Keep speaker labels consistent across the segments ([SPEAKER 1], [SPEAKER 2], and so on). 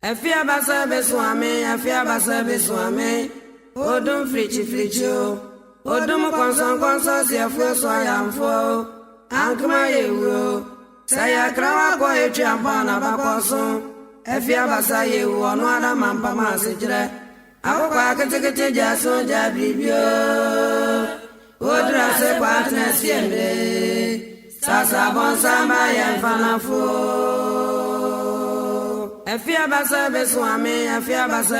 [SPEAKER 1] Efia basa beswame, efia basa beswame. Odum frichi Odum konson si efo so ayamfo. Ankma yewo. Saya krawa ko echi ampana bakoso. Efia basa yewo ono ada mampa masijre. Akokwa ketekete jaso jabibio. Odra se partner siende. Sasa bon samba yemfanafo. Efia basa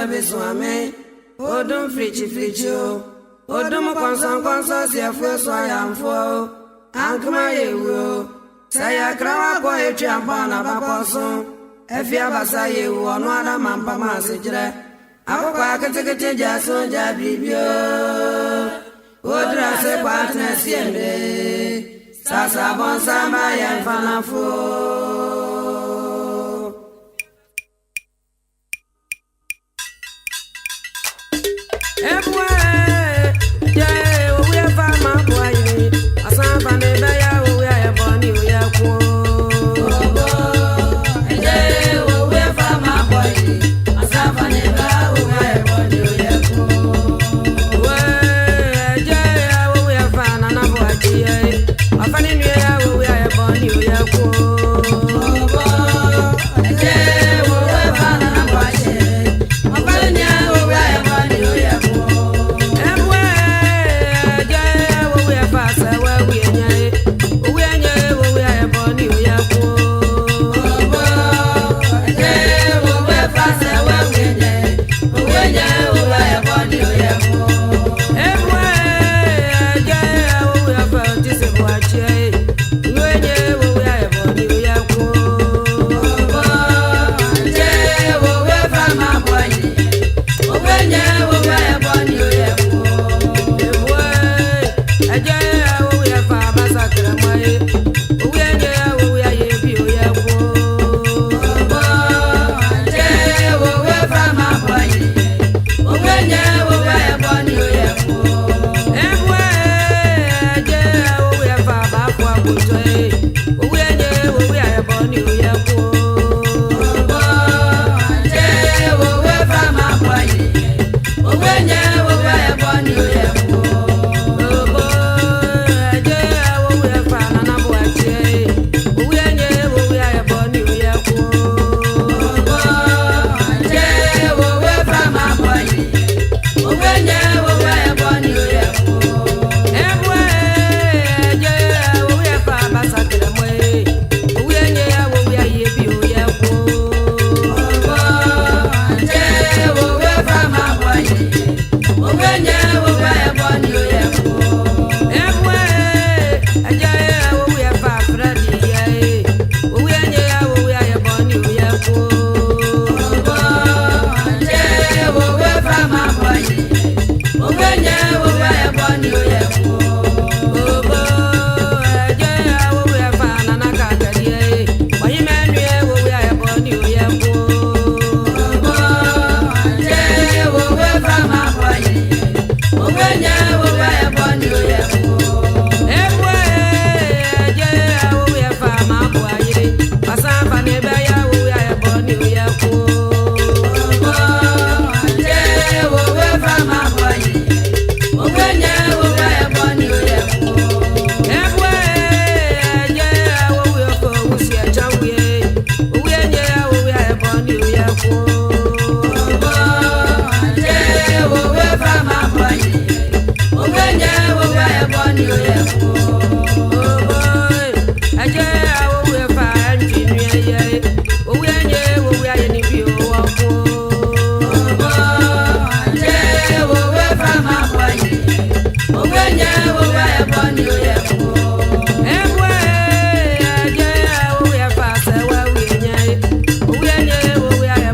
[SPEAKER 1] beswame. Odum frichi Odum konson si efo so ayamfo. Ankma yewo. Saya krawa ko echi ampana bakoso. Efia basa yewo ono ada mampa masijre. Akokwa ketekete jaso jabibio. Odra se partner siende. Sasa bon samba yemfanafo.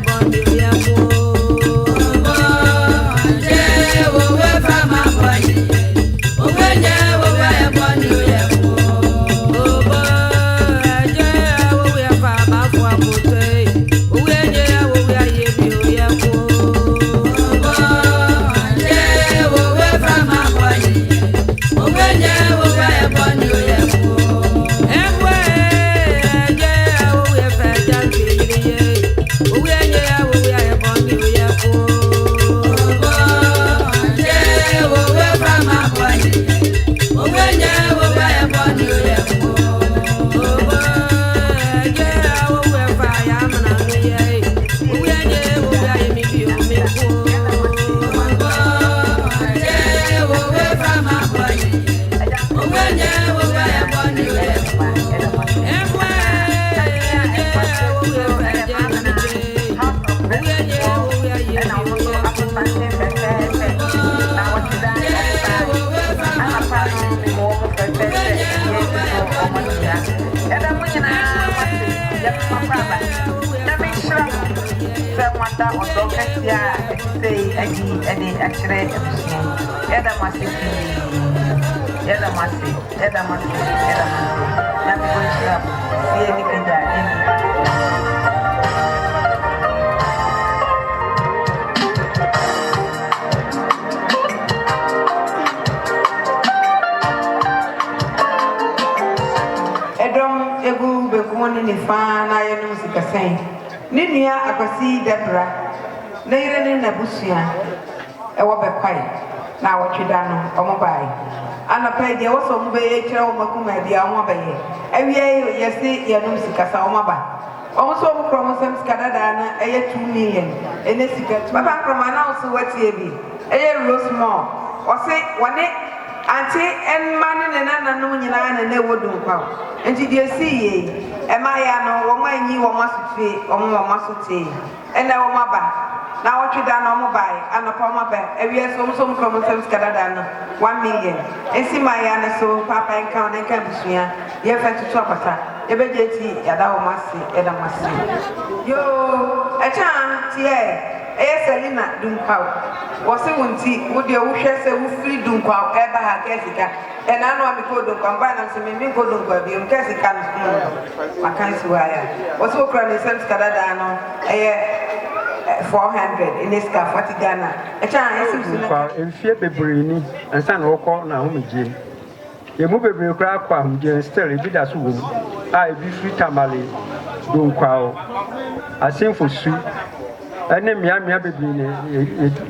[SPEAKER 2] Bondi ya papa na me shira se mwanda odo kasia sei edi akire ebusia yada masi na me go shira sie ni kenda eni Money ni fana ya no sikasen ni nua akwasi debra na yire ni na busua e wo bekwai na wotweda no omo bai ana pa dia wo so mo be ye kire wo makuma dia omo baye awie yesi ya no sikasa omo ba omo so mo kro mo sem sikada da na eye 2 million ene sikatu baba kro ma na so watie bi eye rosmo o se wone anti en manu ne nana no nyina na na wodun kwa enti die si ye Emaya no woma nyi woma sutwe woma sote ena woma ba na wotweda no mo bai anopa woma ba ewie so kromo sem skadada no 1 million esi maya ne so papa enka na enka busua ye fa tutu apata ye beje ti yada woma se eda mase yo echa tie Selina Dunkau was a wunti would you wish us a free Dunkau ever had Kessica and I know I'm called Dunkau and I'm saying go Dunkau be Kessica I can't swear was so crying some Scadadano 400 in this car 40 Ghana a chance in fear be brainy and San Oko Naomi Jim. You move a real crowd quam, Jane still did as woman. I be free tamale Dunkau. I sing for sweet. Ane mia bebini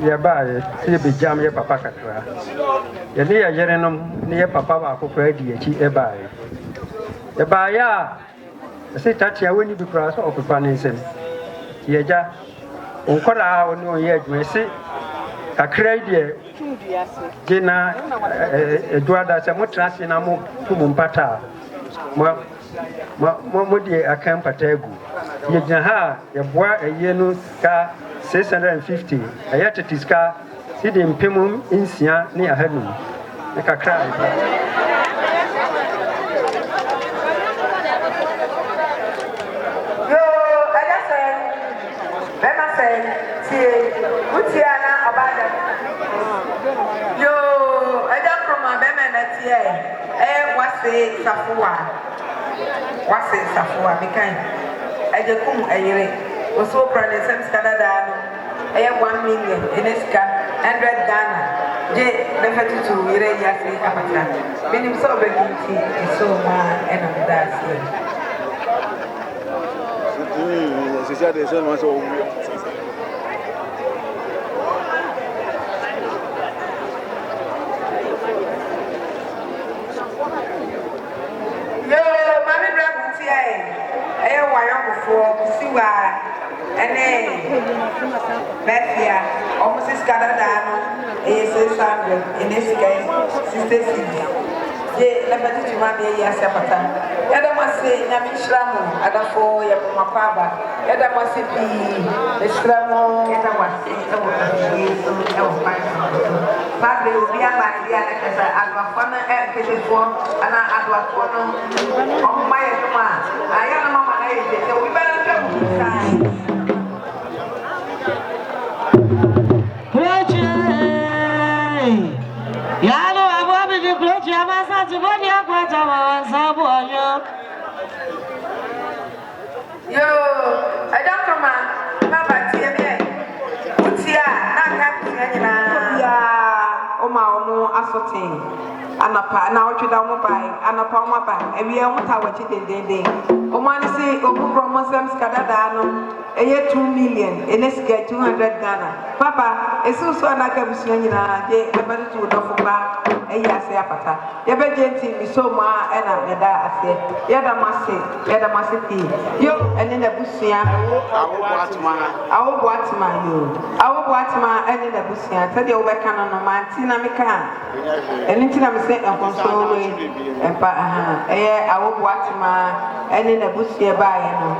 [SPEAKER 2] ye ba ye be jam ye papa kakra ye ne ye yerenom ne ye papa ba akofra di echi e ba ya se tatia woni bi kra so opepa ne nsem ye ja onkora oni o ye adwuma se kakra die gina eduada se motrase na mo tumu mpata mo die akan patagu ye gina ha ye boa eye no ka 650 ayata tiska sidi mpemum insia ne ahanu e kakra yo ayasa bema say ti utiana obada yo aja kroma bema na tie wase safuwa bikan aje kum ayire oso prane sem skadada no 1 million eneska 100 Ghana je defati to ire yasi apata benim so beginti so ma enamdasi c'est ça des gens so siwa ene Bethia almost is Canada is 600 in this case 66 je la petite mama ya sapata yada mase na mishramu adafo ya mapaba yada mase pi mishramu yada mase Padre ubia maria na kasa adwafona ketefo ana adwafono omma ya tuma ayana mama na yete we better Yalo ababi de klochi amasa tiboni akwata wasabu ayo. Yo, adakoma baba tieme. Utia na kapi nyina. Ya, oma omo asotin. Anapa na otweda omo bai, anapa omo bai. Ewie omo tawachi dendenden. Omo ani se obu promo sem skadada no. Eye 2 million, eneska 200 Ghana. Papa, esu so anaka busunya nyina de ebade to dofoba eyi ase apata. Yebe genti misoma ena meda ase. Yeda mase pi. Yo ene na busunya awo boatma yo. Awo boatma ene na busunya. Tede wo beka no ma ntina meka. Ene ntina me se enkonsolo empa eye awo boatma ene na busunya ba ye no.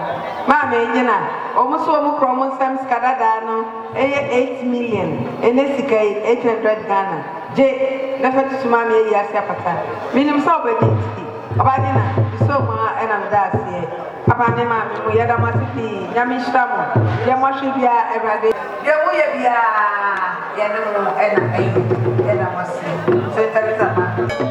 [SPEAKER 2] Ma me nyina omuso omu kromo sam skadada no 8 million enesika 800 Ghana je na fatu sumami ya siapata minim sa obedi Abadina, so ma and I'm that here. Papa Nema, we had a massive Yamishamo, Yamashibia, every day. Yamuya, Yano, and I must say, Teresa.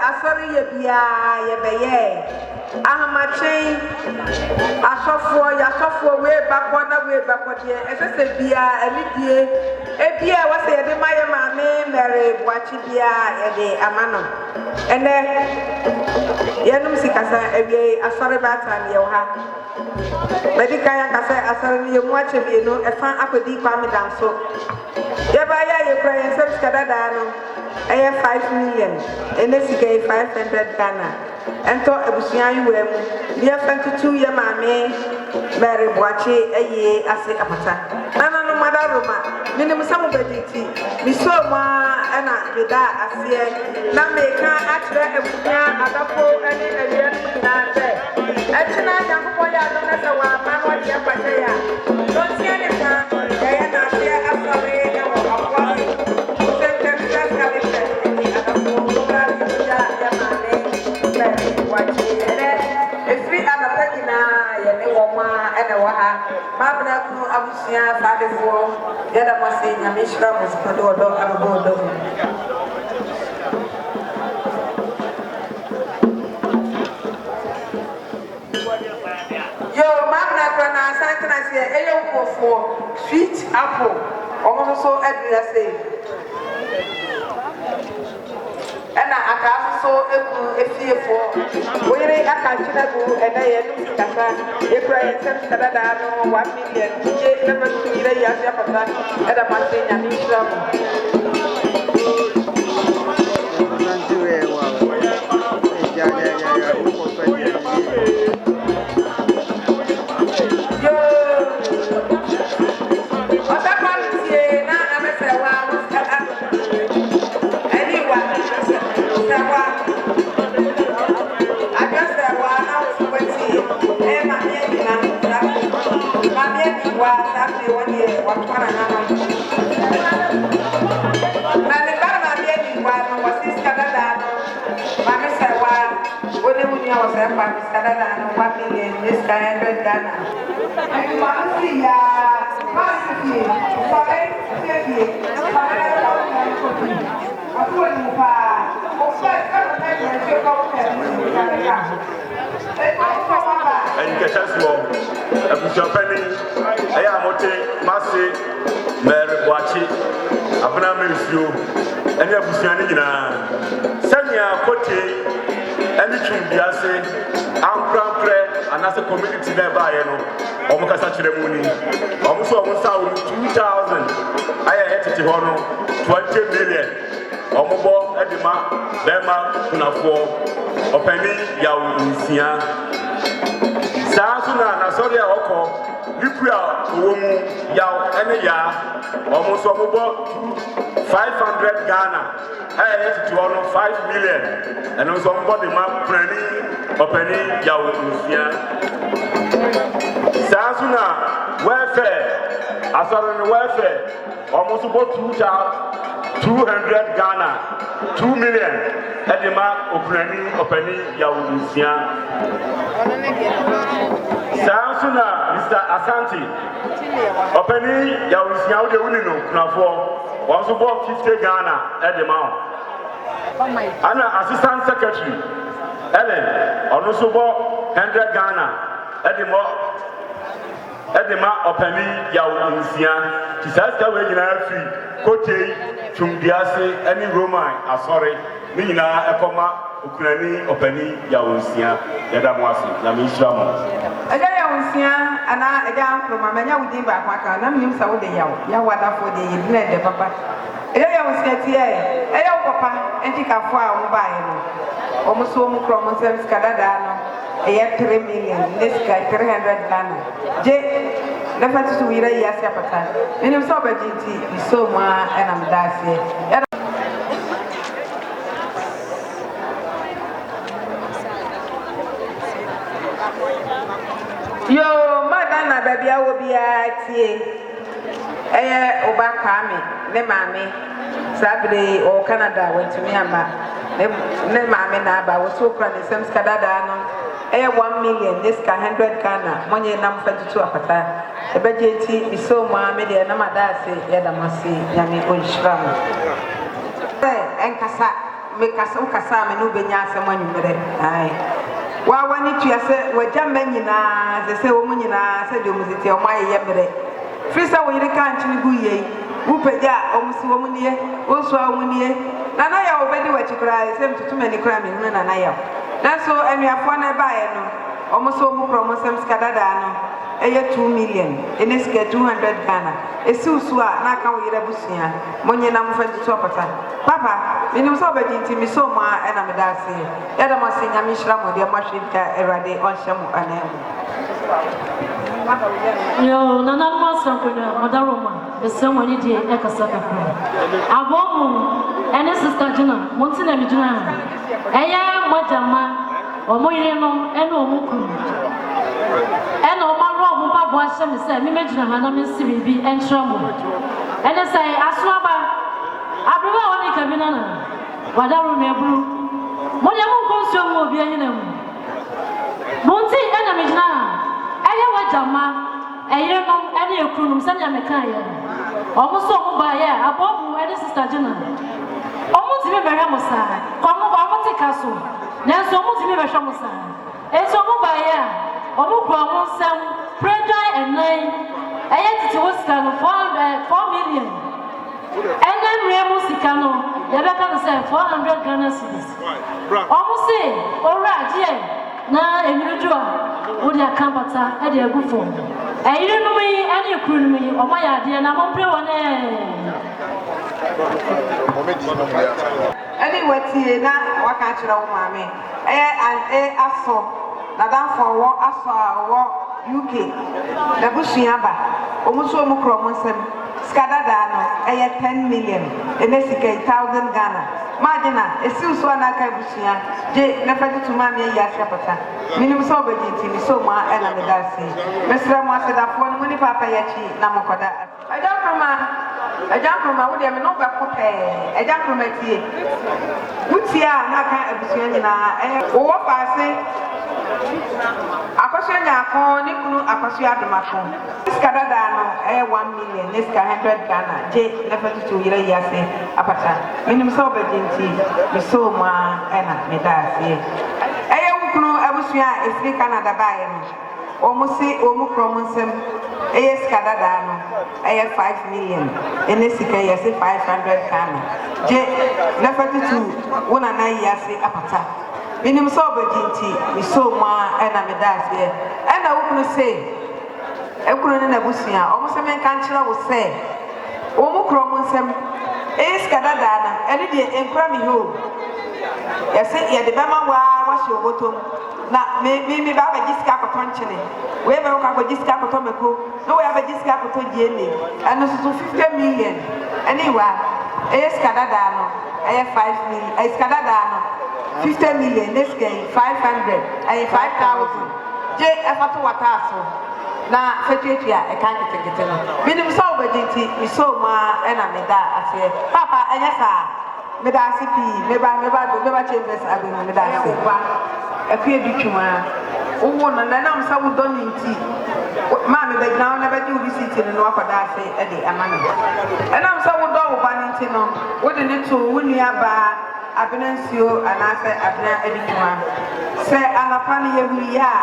[SPEAKER 2] asɔre yɛ bia yɛbɛyɛ ahamakyɛn asɔfoɔ yɛasɔfoɔ wei bakɔ na wei bakɔ deɛ ɛsɛ sɛ bia anidie ebia wɔsɛ yɛde ma yɛ maame Mary Boakye bia yɛde ama no ɛnɛ yɛnom sikasa ewie asɔre baatan yɛwɔ ha medikan yakasa asɔre no yɛ mu akyɛ bienu ɛfa akɔdi Kwame Danso yɛbɛyɛ yɛkura yɛn nsɛm sika dadaa no ɛyɛ 5 million ɛnɛ sika yɛ 500 Ghana ɛntɔ abusua yi wɔ mu yɛfa ntutu yɛ maame Mary Boakye ɛyɛ ase apata nana no madaroma minim sɛ mo bɛdi ti miso mu ɛna meda aseɛ na meka akyerɛ abusua adafo ɛne awia no nyinaa sɛ ɛkyena nyankopɔn yɛ adom na sɛ wɔama no ɔde apata yɛ a dɔnteɛ ne ka yɛyɛ n'aseɛ asɔre ɛwɔ aboa so sɛntɛmsɛ skalefɛ ne adafo wura bibia yɛ maame Mary Boakye ɛnɛ ɛfiri anapa nyinaa yɛne wɔ ma ɛna wɔ ha maabena kunu abusua faadefoɔ yɛda mo ase nyame hyira mo sikɔde wɔdɔ abɛbɔ wɔdɔ mu yo maabena kura na asantena seɛ ɛyɛ nkurɔfoɔ sweet apple ɔmo nso adua sei ɛna aka so eku efiefoɔ oyere aka nkyɛn gu ɛda yɛ no sikasa ekura yɛn nsɛm sikadada no 1 million gye ɛbɛ so yire yi ase apata ɛda mo ase nyame nhyira mo
[SPEAKER 3] Mary Boakye abena mensuo ɛne abusua ne nyinaa sɛnea kote ɛne twumbiase ampramprɛ anase community na ɛbaayɛ no ɔmo kasa kyerɛ mu ni ɔmo so ɔmo sa wo 2000 ayɛ ɛtete hɔ no 20 million ɔmo bɔ ɛde ma bɛma kunafoɔ ɔpani yawo nsia saa so na nasɔre a ɔkɔ Lipia owomu yaw ene ya omo so mo bo 500 Ghana eh to 5 million eno so mo de ma prani opani yaw nsia sasuna welfare asoro no welfare omo so bo 200 Ghana 2 million edema opani yaw nsia Sansuna Mr. Asante Openi Yawusia de Unino Knafo also bought 50 Ghana at the mount. Anna Assistant Secretary Ellen also bought 100 Ghana at the Openi Yawusia. She says that we're free Kote Chumbiase any Roman sorry Nina Ekoma Ukraini Openi Yawusia Yadamwasi Yamishramo.
[SPEAKER 2] Sia ana eja from amanya wudi ba kwaka na mnim sa wode ya wada for de yedina de papa eya usia tie eya papa entikafo a wo ba ye no omo so mu kro mo sem skadada no eya 3 million this guy 300 Ghana je na fatu su wira ya sia pata mnim sa ba jinti so ma ena mdase yo madana babia wo bia tie eye oba Kwame ne maame sabre o Canada wentumi ama ne maame na aba wo so kra ne sem skadada no eye 1 million this ka 100 Ghana monye nam fatutu apata ebeje ti iso ma me de na madase ye da masi nyame onhram enkasa kasa me no benya asem anwumere ai wa wani tua se wajamba nyina se wo nyina se de omuziti o maye yemere frisa wo yire kan chini gu yei wo pagya omusi wo munie wo so wo munie na na ya obedi wa chikura se mtutu mani kura me na na ya na so anuafo na baaye no omuso mu promosem skadada no eye 2 million eneske 200 Ghana esi usu a na aka wo yire busia monye na mfa ntutu opata papa minim so obedi nti mi so ma e na me da ase ya da mo se nyame hira mo de ma hwita erade on hyemu anan
[SPEAKER 4] yo nana masa kuna madaroma besemo ni die e kasa kakra abomu ene sister jina monti na mi jina eye mojama omoyire no ene omukuru ene omaro ompa bo ahye me se mi mejina ha na me si bibi entra mo ene sai asoaba abreba woni kabina na wadaro me buru mo ya mo konso mo obi anyi na mu monti ene mi jina eye wajama eye no ene ekunum se nya me kan ye omo so mo ba ye abomu ene sister jina omo ti me bere mo sa komo ba mo ti kaso na so omo ti me bere mo sa e so mo ba ye omo kro mo sam pressure and nine eye ti woska no 4 million ene mre mo sika no ye be kan say 400 Ghana cedis omo se ora je na emirujo wo dia kambata e de agufo eyire no mi ene ekuru no mi omo ya de na mo pre wona
[SPEAKER 2] ani watie na waka kira wo maame aso na dan for wo aso wo UK na busua ba omuso mu kro mo nsem skadada no 10 million enesika 1000 Ghana Majina, esi uso na kai busia je na fati tuma me ya shapata minim so obedi mi so ma ela me dasi mesra mo aseda fo no ni papa ya chi na mokoda ajankroma wo de me no ba ko pe ajankroma tie wutia na ka abusia nyina wo fa se akosua nya ko ni kunu akosua adumako skadada no 1 million neska 100 Ghana je na fati tu yire ya se apata minim so obedi mi so ma ena me dasi eye wukunu abusua efri Canada baaye no omu kromonsem eye skadada no eye 5 million enesika yese 500 Ghana je na fati tu wona na yase apata minim so obedi mi so ma ena me dasi ena wukunu se ekunu ne na busua omusem kan kira wo se omu kromonsem skadada na ene de enkura mi ho yese ye de bema wa hye obotom na me ba ba jiska akoto nchene we be wo ka ko jiska akoto meko no we ba jiska akoto giene eno so 50 million anyway skadada no 5 million skadada no 50 million this game 500 5000 je efato wataso na fetuetua e kan ketekete no binim so obedinti mi so ma ena me da ase papa enya sa me da ase pi me ba chambers abi me da ase akue ditwuma wo no na nam sa wo doninti ma me be gna na be di receipt no akoda ase e de amane enam sa wo do wo baninti no wo de ne to wo nua ba abenansuo anase abena editwuma se anapa ne yewu ya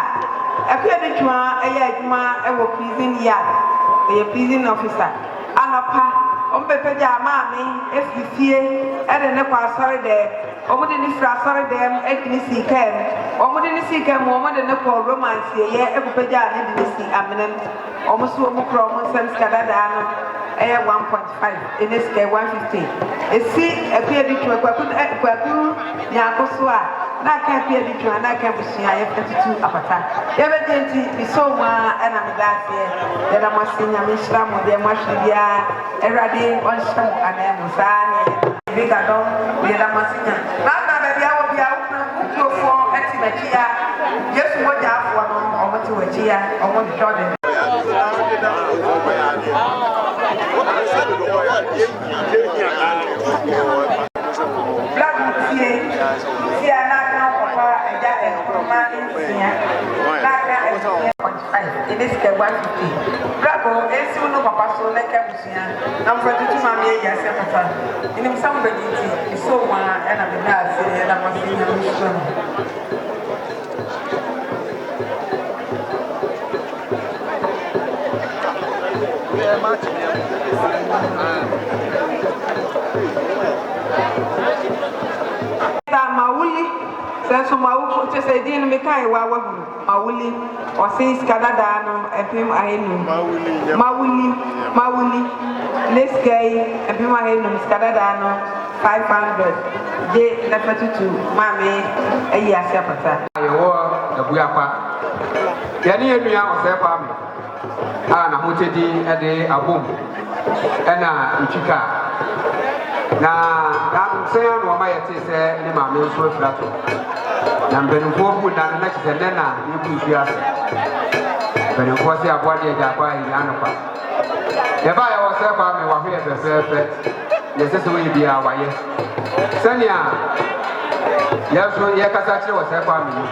[SPEAKER 2] akua de twa eya adwuma ewo prison yard e prison officer anapa ombepeja maame efifie ede ne kwa asore de omode ni fra asore dem ekini sikem omode ni sikem omode ne kwa romance ye ebupeja ne de si amenen omuso omukro omsem skadada no eya 1.5 eneske 150 esi akua de twa kwaku nyakoso a na ka pia di twa na ka busia ye fatitu apata ye be denti bisoma ana medase ye da masinya mi shira mo de mashibia erade on sham ana musani biga do ye da masinya na be bia wo bia wo fo eti bachia yesu mo ja afo no o mo ti wachia o mo jode Iniska 150. Bravo, esi no papa so na ka busia. Na mfa tutu ma me ya se papa. Ini msa mo begiti. So wa e na be na se e na ma se nya no so. Mauli so mawu to say din me kai wa mauli o say skadada no epim ahenu mauli let's guy epim ahenu skadada no 500 je na fatutu mame ayi asia pata
[SPEAKER 5] yewo abuapa yani enua o say pa me na hotedi ede abom ena ntwika na sɛ no ma yɛte sɛ ne maame nso afirato na mpanimfoɔ bu na na kyerɛ nɛ na yɛbu nsu ase mpanimfoɔ sɛ aboa deɛ agya akɔ ayi anokwa yɛba yɛwɔ sɛ kwa me wahwe yɛ fɛfɛɛfɛ yɛsɛ sɛ wɔyɛ biara wayɛ sɛnea yɛso yɛkasa kyerɛ wɔ sɛ kwa me yi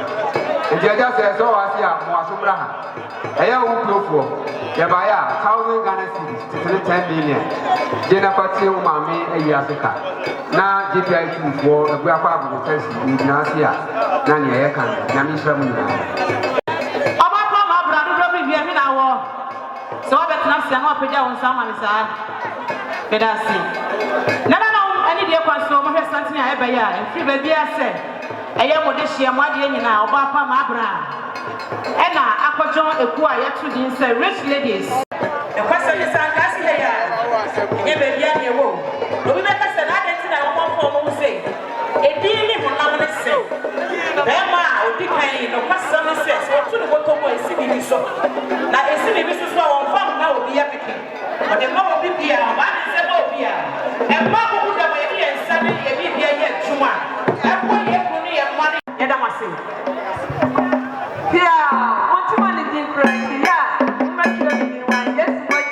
[SPEAKER 5] nti agya sɛ sɛ wɔase a mmoaso mmra ha ɛyɛ wo kurofoɔ yɛbaeɛ a 1,000 Ghana cedis titiri 10 million gye na pati wo maame ayi ase ka na GPI tufoɔ abu akɔ abu tɛsi nyinaa ase a na nea yɛka nyame nhyira mu nyinaa
[SPEAKER 6] ɔbɛkɔ ma abra dodo bi bia mi na wɔ sɛ wɔbɛtena ase na wɔapagya wo nsa ama me saa bɛda ase na ɛne deɛ kwa so mohwɛ santene a ɛbɛyɛ a ɛmfiri baabia sɛ ɛyɛ mo de hyia mo adeɛ nyinaa ɔbɛapa ma abra ɛna akɔdwɔn eku a yɛto din sɛ rich ladies ɛkwasɛ ne saa nkase hɛ yɛ ɛnyɛ baabia ne ɛwɔ obi bɛka sɛ na adɛnti na wɔmɔfoɔ mo sɛ ɛdin ne honam ne sɛ bɛrima a ɔdi kan no kwasɛ no sɛ sɛ ɔto ne bɔtɔ mu a ɛsi bibi so na ɛsi bibi so a wɔmfa mo na obi yɛ keke ɔde ma obi bia ɔbaa ne nsɛ ma obi a ɛmma koko da ma yɛde yɛ nsa ne yɛ biribia yɛ adwuma ɛkɔ yɛ kunu ne yɛ mma ne yɛda mo ase
[SPEAKER 2] Pia, what you want to do, Christina? I'm not sure you want yes, what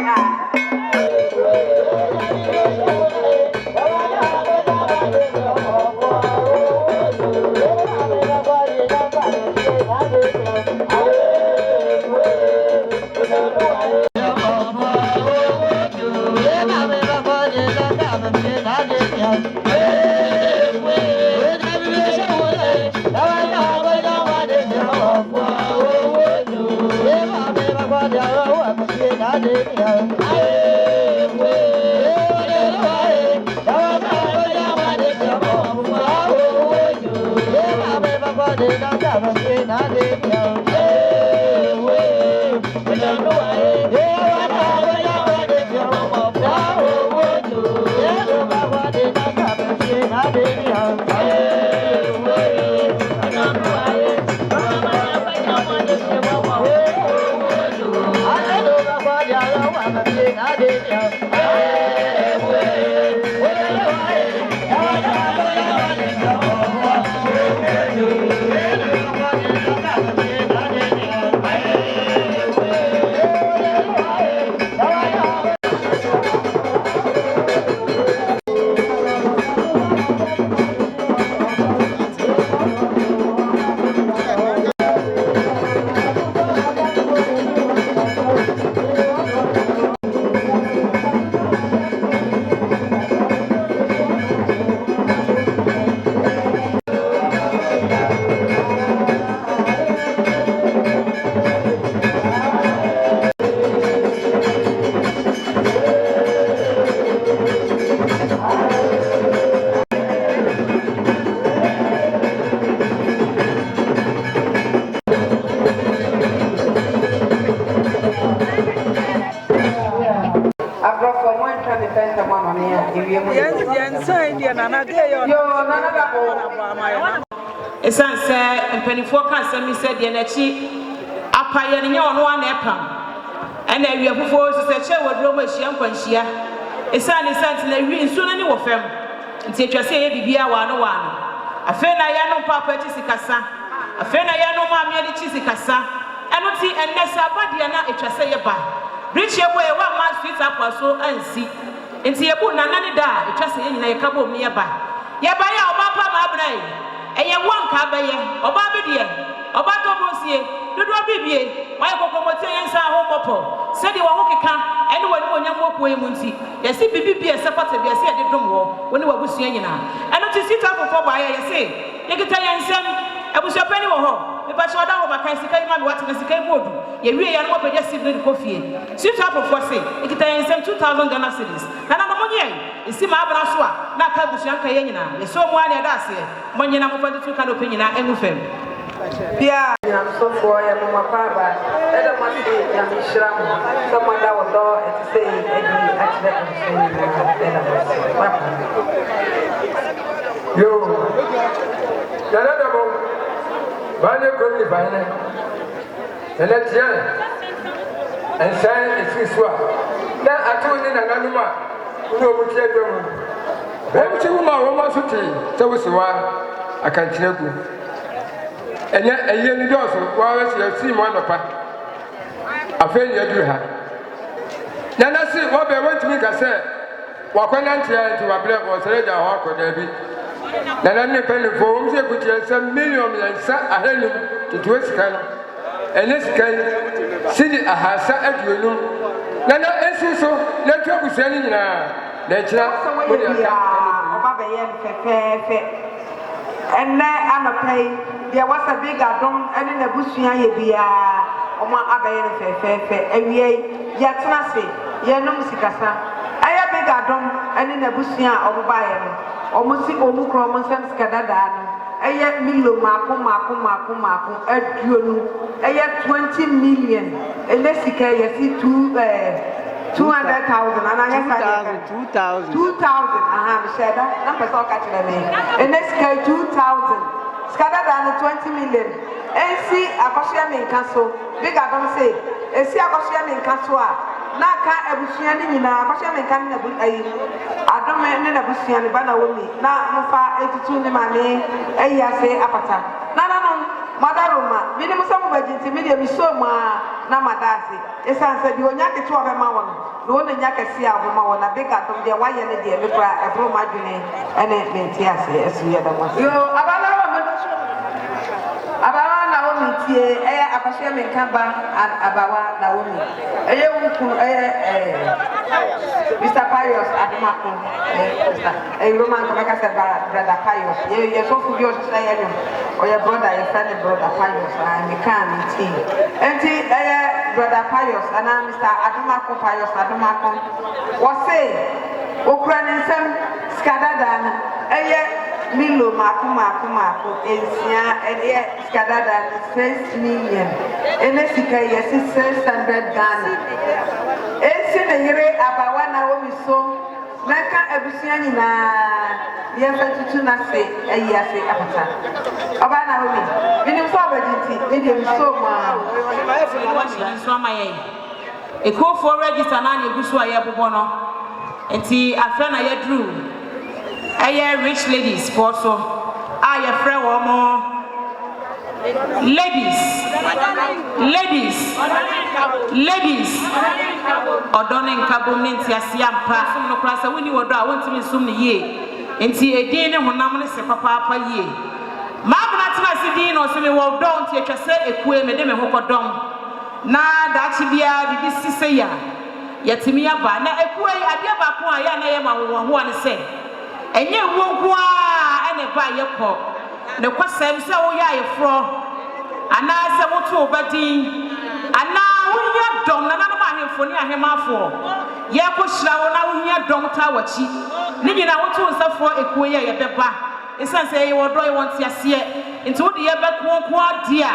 [SPEAKER 6] esan sɛ mpanifoɔ ka asɛm yi sɛ deɛ n'akyi apa yɛ ne nyɛ ɔno a na ɛpam ɛna awia fufuo so sɛ kyɛ wɔ duro mu ahyia nkwanhyia esan ne sant na awie nsuo no ne wɔ fam nti atwa sɛ ɛyɛ biribiara waano afei na yɛno papa akyi sikasa afei na yɛno maame ade kyi sikasa ɛno ti ɛnnɛ sɛ abadeɛ na atwa sɛ yɛba birikyie bɔ yɛwɔ ama street apɔ so ansi nti yɛbu nana ne da atwa sɛ yɛ nyina yɛka bɔ mu ne yɛba yɛ ɔbapa ma abra yi eye wanka baye oba bedie oba tobosie dodo bibie why kokomote yensa ho popo said you ho keka ene wani onyam wopo emu nti yesi bibibie sepata bia se de dom wo woni wabusua nyina eno ti sita fofo ba yesi yekita yensem abusua pani wo ho mepa so da wo baka sika ma me wate sika bodu ye wie ya no pagya sibri kofie sita fofo se yekita yensem 2000 Ghana cedis na na monye isi ma abra so a na ka busua nka ye nyina yeso mu ane da ase monye na mo fa tu ka no pe nyina enu fem
[SPEAKER 2] Pia na msofo ya mama baba eda mwasi na mishramu kama dawo do etise edi atire eda mwasi
[SPEAKER 7] yo yana da mo bane ko ni bane ele tia en sai esiswa na atuni na nanuma uno mutie domo be mutie ma wo ma suti tawusiwa akantireku enya eye ni doso wa we se si mo anopa afa ni adu ha na na si wo be want me ka se wa kwanya ntia nti wa bre ko sere ja ho ko da bi na ne pele fo wo se ku tie se million yansa ahenum tutu esika no ene sika sidi ahasa aduonum na ensu so na twa busia ni nyina na kira
[SPEAKER 2] mo dia oba be ye fefefe enne anopai dia wasa big adom ene na busua ye bia omo abaye fefefe ewie ya tenase ye num sikasa aya big adom ene na busua omo baye no omo si omo kro omo nsem sikadada no eye milo mako aduonu eye 20 million ele sika ye si 200,000 and I have 2,000 aha me sheda na person ka kire me eneska 2,000 skada than 20 million ensi akosia me nkaso big adom say esi akosia me nkaso a na ka ebusua ni nyina akosia me nkan na bu ayi adom ne na busua ni bana womi na mfa etutu ni mame ayi ase apata na madaroma mini musamu bajinti mini misoma na madasi esanse di onyake to obema won no wona nyake si aboma wona bega dom de waye ne de mekra ebro madwene ene menti ase esu ye da mo yo abawa na wo mitie akashia menkamba abawa na wo mi wuku Mr. Pius Adamako Roman Kamaka said brother Pius ye so fu bi o say ye o ye brother ye friend brother Pius and me can meet enti brother Pius and Mr. Adamako Pius Adamako was say okura nsem skadada na milo mako ensia skadada 6 million enesika yes 600 Ghana esi na yire abawa na wo miso naka abusia nyina ye fatutu na se ase apata oba na wo mi binim so abadinti e de miso ma
[SPEAKER 6] so amaye eko for register na na egusu aye bobo no enti afra na ye drew aye rich ladies for so aye frɛ wo mo ladies odonin kabo nenti asiampa sum no kra sa woni wodo a wontimi sum ne yie enti edin ne honam ne se papa yie ma bna tena sidin no se me wodo nti atwase ekue me de me hokodom na daachi bia bibi sise ya yetimi aba na ekue ade ba ko a ya na ye ma wo ne se enye wonku a ene ba ye ko ne kwasem se wo ya ye fro ana se wotu obadin ana wonya dom na na ma ahemfo ni ahemafo ye ko hira wo na wonya dom ta wachi ni nyina wotu nsafo ekuo ye ye beba esanse ye wodo ye wonte ase nti wode ye bekonko ade a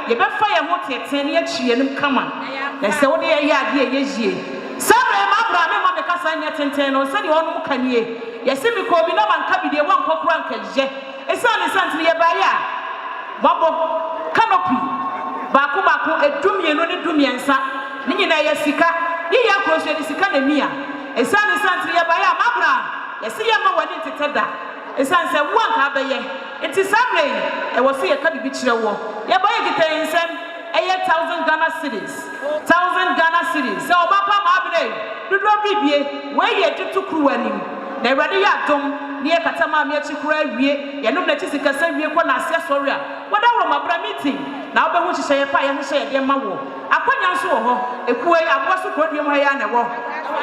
[SPEAKER 6] ye befa ye ho tete ne achie nim kama na se wode ye ade ye yie sabre ma bra me ma me kasa nya tenten no se de wonu kanie ye se mi ko bi na man ka bi de won kokora nkaje esane sante ye ba ya babo canopy baako edumienu ne dumiensa ne nyina ye sika ye ya kroso de sika na mia esane sante ye ba ya mabra ye se ye ma wani teteda esane se wo anka ba ye enti sabre e wo se ye ka bibi kire wo ye ba ye gitensem eye 1,000 Ghana cedis 1,000 Ghana cedis se obapa ma abre dodo bibie we ye tutu kruwanim na Awurade ya dom ne katama me chikura wie ye no na chi sika sa wie ko na ase sori a wada wo mabra meeting na obehu hihye pa ye hihye de ma wo akwanya nso wo ho ekuwe aboso kodie mo ya na wo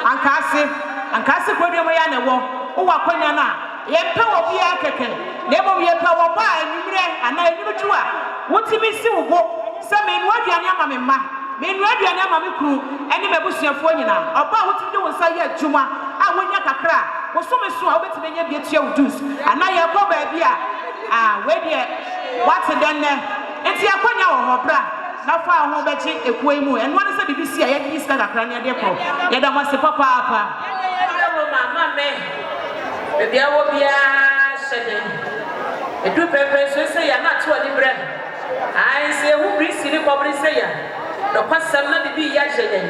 [SPEAKER 6] ankase kodie mo ya na wo wo akwanya na ye pe wo bia keke na ebo ye pe wo ba anwumre ana anwumju a wotimi si wo go se me nu aduane ama me ma me nu aduane ama me kru ene mebusuafo nyina oba wotimi de wo sa ye adwuma a wonya kakra wo so me so a wobetime nya bia tua udus ana ye ko ba bia we de what then enti akwanya wo ho bra na fa ho bechi ekuai mu eno ne se bibisi a ye di sika kakra ne de ko ye da mase papa apa mama me bia wo bia shede edu pepe so se ya na to ani bre ai se hu brisi ni ko brisi ya do kwasam na bibi ya shede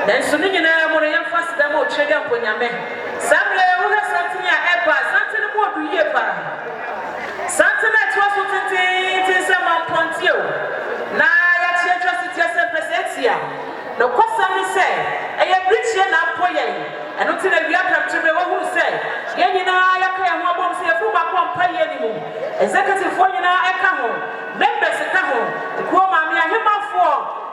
[SPEAKER 6] dan so ni nyina mo re fa sida mo twede amponyame samle wo ha santi ya epa santi ni mo du ye para santi na to so tete sama pontio na ya chietwa sitia se presentia no kwasam ni se eye brichi na apoye eno ti na wia pamtire wo hu se ye nyina ya ka ya ho abom se fu ba ko mpa ye ni mu executive fo nyina eka ho members ka ho ko ma me ahemafo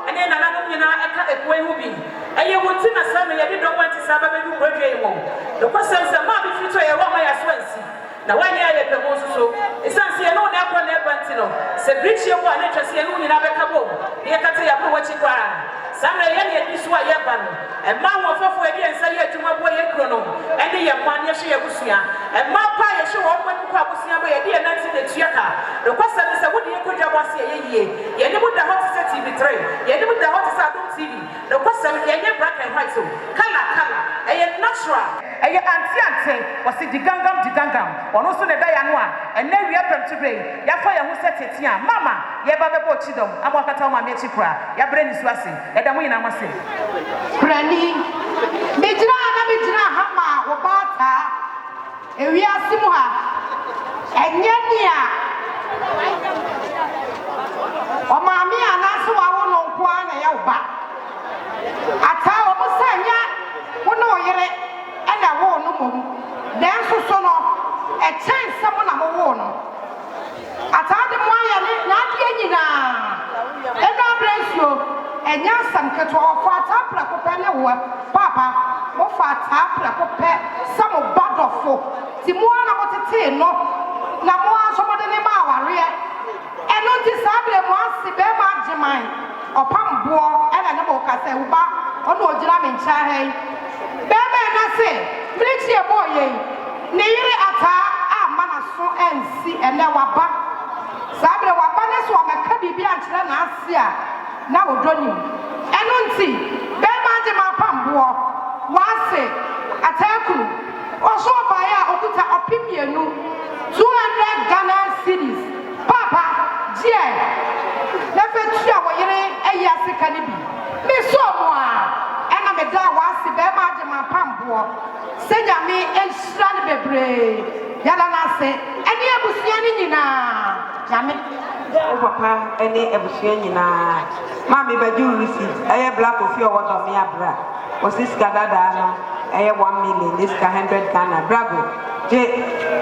[SPEAKER 6] ene na nanom nyina eka ekuwe hu bi eye wonti na sa me ye di don wanti sa ba be du brodwe mo no kwasam se ma bi fito ye wa ma ya so ansi na wani aye pe mo so esanse ye no na akwa na ebanti no se brichi ye kwa na twase ye no nyina be ka bo ye ka te ya pro wachi kwa samre ye ne di so aye ba no e ma wo fofo e di ensa ye adwuma bo ye kro no ene ye ma ne hwe ye busua e ma pa ye hwe wo mo kwa busua bo ye di na ti de tuaka no kwasa ne se wo di ye kodwa bo ase ye yie ye ne mu da hot TV3 ye ne mu da hot Adom TV no kwasa ye nye black and white so kala e ye natural e ye anti wasi digangam ono so ne da ya no a ene wi apem to brain ya fa ya hu seteti a mama ye ba bebo chidom amwakata ma me chikura ya bre ni suase e da mo nyina mase
[SPEAKER 2] Prani Bijra hama wabata ewi asimu ha enye nia o maami anaso wa wono nko na ya oba ata o musanya wono oyere ena wo no mom den so no e chance mo na mo wo no ata de mo aya ne na de nyina ena blessio enya sam keto ofo atapra ko pele wo papa mo fa atapra ko pe sam badofo ti mo na mo tete no na mo aso mo de ne ma aware eno ti sable mo asi be ma agyeman opambo ena ne mo ka se wo ba ono ogira me ncha hen be be na se brichi e boye ne yire ata ama na so ensi ene waba sable waba ne so ameka bibia nkyere na ase a na odoni eno nti be ma de ma pambo wase ataku oso baya okuta opimienu 200 Ghana cedis papa je na fetua wo yere eya sika ne bi mi so mo a ena me da wase be ma de ma pambo senya mi enhira ne bebre yala na se eni abusua ni nyina nyame o papa eni abusua nyina mami baju receipt eye black ofi o wodo me abra o siska dada no eye 1 million this 100 Ghana brago je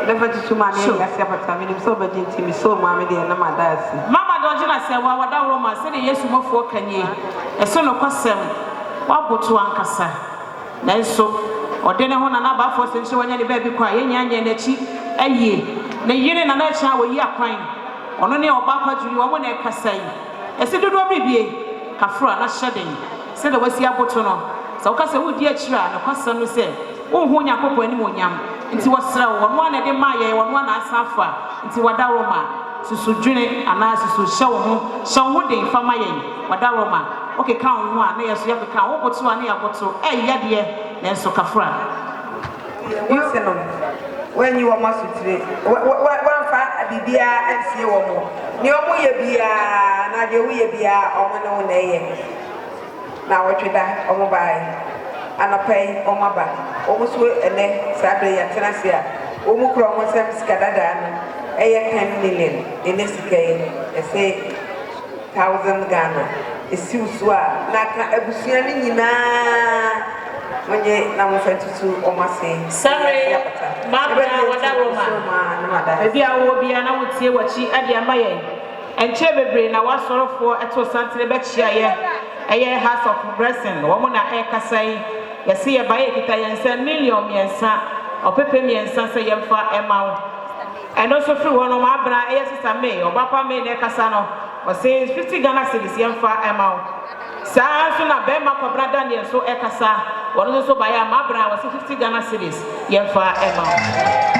[SPEAKER 2] never to mami ya se pata mi so baju ntimi so mami de na madasi mama doje na se wa wada roma se de yesu mofo kanye eso no kwasem wa boto ankasa na enso odene ho na na ba fo se nche wanya ne ba bi kwa ye nyanya na chi ayie na yire na na cha wo yi akwan ono ne oba pa juri wo mo na kasai ese dodo bibie kafura na hyeden se de wasi aboto no se wo kasa wo di akira na kwasem no se wo hu nyakopo ani mo nyam nti wasra wo no na de maye wo no na asafa nti wada roma susudwene ana susu hye wo ho den fama yen wada roma okay kan ho a na yeso ya kan wo boto a na ya boto yade na enso kafura yo se no when you want to trade one fa bibia ansie wo mo ni omo ye bia na de wo ye bia omo no na ye na wo tweda omo bai anapai omo ba omo so ene sabre ya tenase a omo kro omo sem skadada no eye 10 million ene sikaye ese 1000 Ghana esi usua na ka abusua ni nyina Mwenye na mfentutu omase.
[SPEAKER 6] Sorry. Mabra wada Roma. Ebi awo bia na wotie wachi ade amaye. Enche bebre na wasorofo eto santene be chia ye. Eye House of Blessing. Wo mo na ekasai. Yesi ye baye kita yensa million yensa. Opepe yensa se yemfa emawo. And also free one of my bra sister May or Papa May Nekasano or says 50 Ghana cities yemfa amount. Sa so na Bema Cobra Daniel so Ekasa, or also by a Mabra was 50 Ghana cities yemfa amount.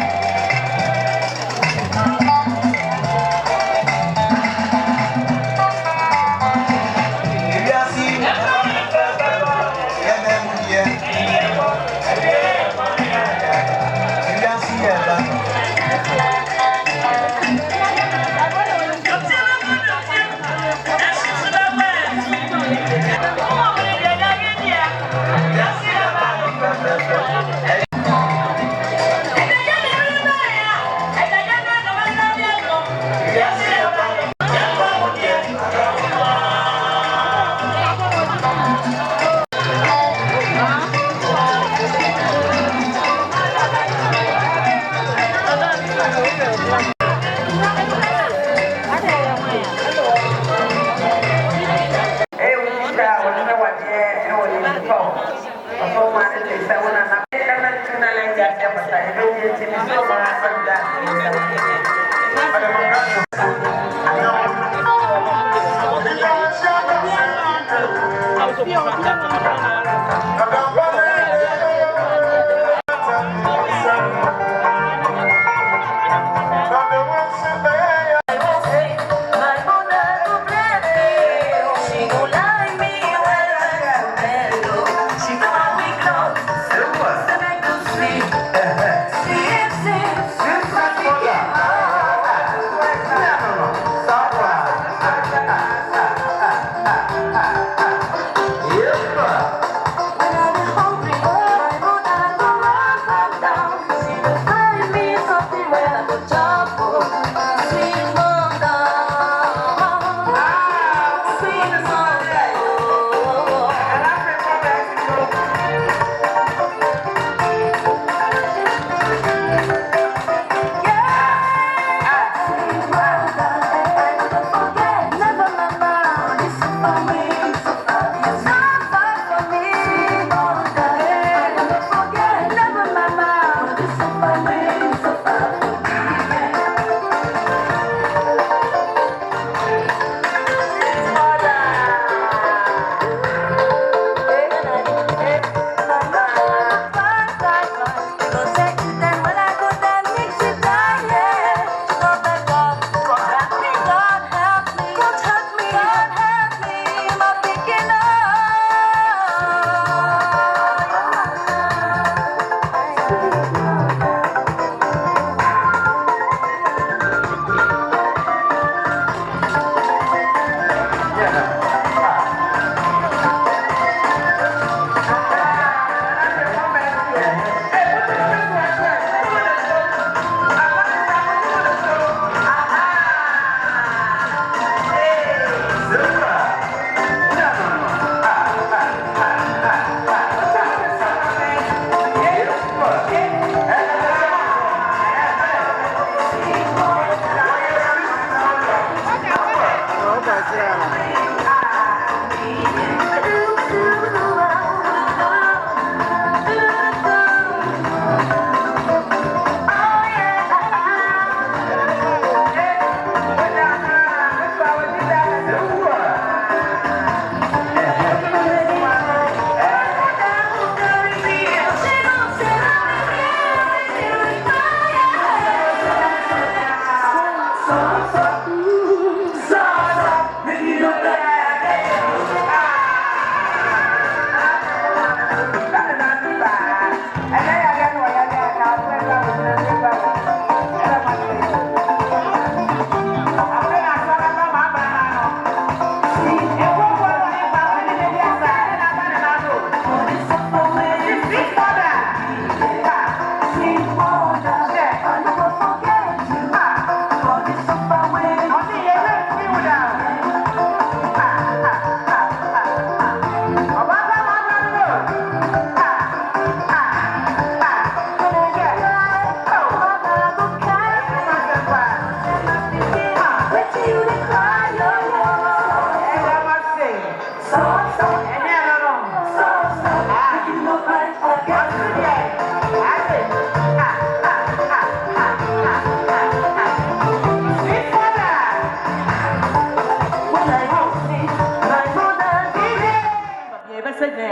[SPEAKER 8] Home